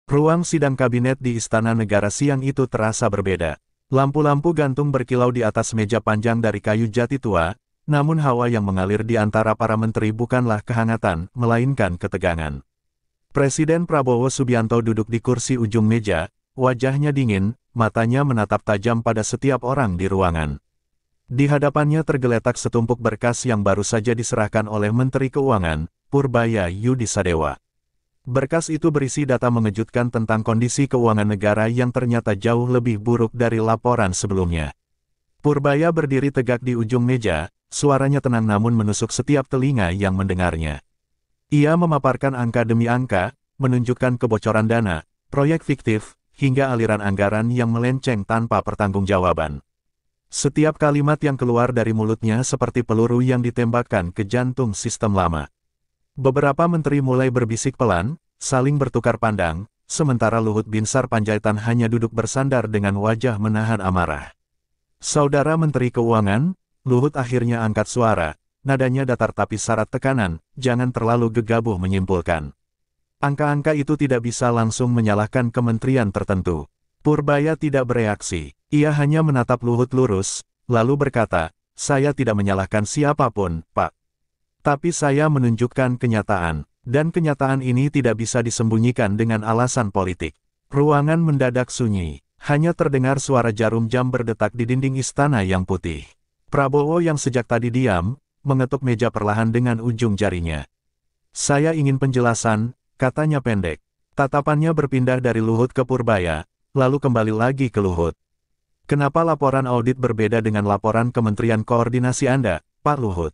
Ruang sidang kabinet di Istana Negara siang itu terasa berbeda. Lampu-lampu gantung berkilau di atas meja panjang dari kayu jati tua, namun hawa yang mengalir di antara para menteri bukanlah kehangatan, melainkan ketegangan. Presiden Prabowo Subianto duduk di kursi ujung meja, wajahnya dingin, matanya menatap tajam pada setiap orang di ruangan. Di hadapannya tergeletak setumpuk berkas yang baru saja diserahkan oleh Menteri Keuangan, Purbaya Yudisadewa. Berkas itu berisi data mengejutkan tentang kondisi keuangan negara yang ternyata jauh lebih buruk dari laporan sebelumnya. Purbaya berdiri tegak di ujung meja, suaranya tenang namun menusuk setiap telinga yang mendengarnya. Ia memaparkan angka demi angka, menunjukkan kebocoran dana, proyek fiktif, hingga aliran anggaran yang melenceng tanpa pertanggungjawaban. Setiap kalimat yang keluar dari mulutnya seperti peluru yang ditembakkan ke jantung sistem lama. Beberapa menteri mulai berbisik pelan, saling bertukar pandang, sementara Luhut Binsar Panjaitan hanya duduk bersandar dengan wajah menahan amarah. Saudara Menteri Keuangan, Luhut akhirnya angkat suara, nadanya datar tapi syarat tekanan, jangan terlalu gegabah menyimpulkan. Angka-angka itu tidak bisa langsung menyalahkan kementerian tertentu. Purbaya tidak bereaksi, ia hanya menatap Luhut lurus, lalu berkata, saya tidak menyalahkan siapapun, Pak. Tapi saya menunjukkan kenyataan, dan kenyataan ini tidak bisa disembunyikan dengan alasan politik. Ruangan mendadak sunyi, hanya terdengar suara jarum jam berdetak di dinding istana yang putih. Prabowo yang sejak tadi diam, mengetuk meja perlahan dengan ujung jarinya. Saya ingin penjelasan, katanya pendek. Tatapannya berpindah dari Luhut ke Purbaya, lalu kembali lagi ke Luhut. Kenapa laporan audit berbeda dengan laporan Kementerian Koordinasi Anda, Pak Luhut?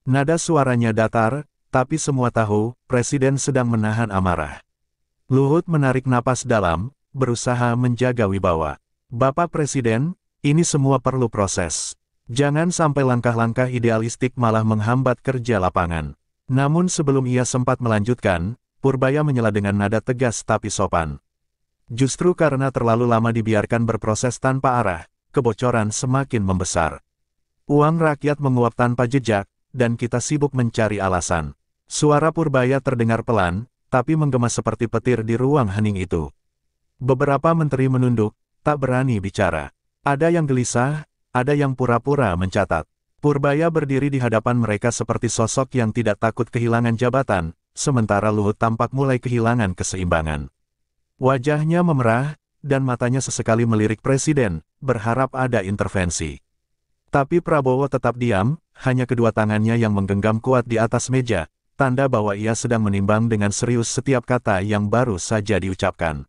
Nada suaranya datar, tapi semua tahu, Presiden sedang menahan amarah. Luhut menarik napas dalam, berusaha menjaga wibawa. Bapak Presiden, ini semua perlu proses. Jangan sampai langkah-langkah idealistik malah menghambat kerja lapangan. Namun sebelum ia sempat melanjutkan, Purbaya menyela dengan nada tegas tapi sopan. Justru karena terlalu lama dibiarkan berproses tanpa arah, kebocoran semakin membesar. Uang rakyat menguap tanpa jejak, dan kita sibuk mencari alasan. Suara Purbaya terdengar pelan, tapi menggema seperti petir di ruang hening itu. Beberapa menteri menunduk, tak berani bicara. Ada yang gelisah, ada yang pura-pura mencatat. Purbaya berdiri di hadapan mereka seperti sosok yang tidak takut kehilangan jabatan, sementara Luhut tampak mulai kehilangan keseimbangan. Wajahnya memerah, dan matanya sesekali melirik Presiden, berharap ada intervensi. Tapi Prabowo tetap diam, hanya kedua tangannya yang menggenggam kuat di atas meja, tanda bahwa ia sedang menimbang dengan serius setiap kata yang baru saja diucapkan.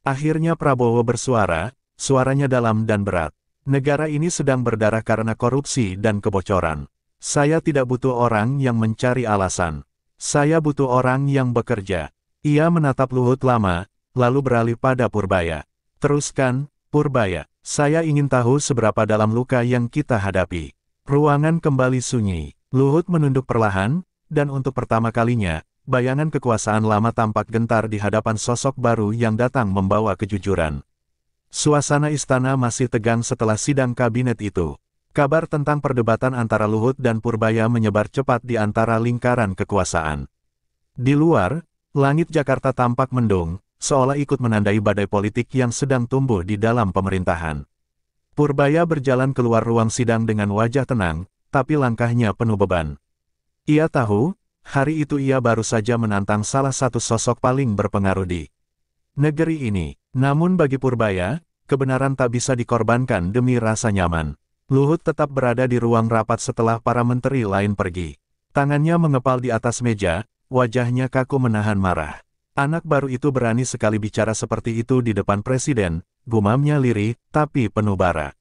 Akhirnya Prabowo bersuara, suaranya dalam dan berat. Negara ini sedang berdarah karena korupsi dan kebocoran. Saya tidak butuh orang yang mencari alasan. Saya butuh orang yang bekerja. Ia menatap Luhut lama, lalu beralih pada Purbaya. Teruskan, Purbaya. Saya ingin tahu seberapa dalam luka yang kita hadapi. Ruangan kembali sunyi. Luhut menunduk perlahan, dan untuk pertama kalinya, bayangan kekuasaan lama tampak gentar di hadapan sosok baru yang datang membawa kejujuran. Suasana istana masih tegang setelah sidang kabinet itu. Kabar tentang perdebatan antara Luhut dan Purbaya menyebar cepat di antara lingkaran kekuasaan. Di luar, langit Jakarta tampak mendung, seolah ikut menandai badai politik yang sedang tumbuh di dalam pemerintahan. Purbaya berjalan keluar ruang sidang dengan wajah tenang, tapi langkahnya penuh beban. Ia tahu, hari itu ia baru saja menantang salah satu sosok paling berpengaruh di negeri ini. Namun bagi Purbaya, kebenaran tak bisa dikorbankan demi rasa nyaman. Luhut tetap berada di ruang rapat setelah para menteri lain pergi. Tangannya mengepal di atas meja, wajahnya kaku menahan marah. Anak baru itu berani sekali bicara seperti itu di depan Presiden, gumamnya lirih, tapi penuh bara.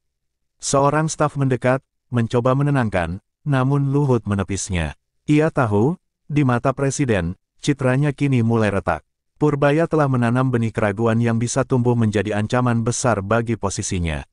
Seorang staf mendekat, mencoba menenangkan, namun Luhut menepisnya. Ia tahu, di mata Presiden, citranya kini mulai retak. Purbaya telah menanam benih keraguan yang bisa tumbuh menjadi ancaman besar bagi posisinya.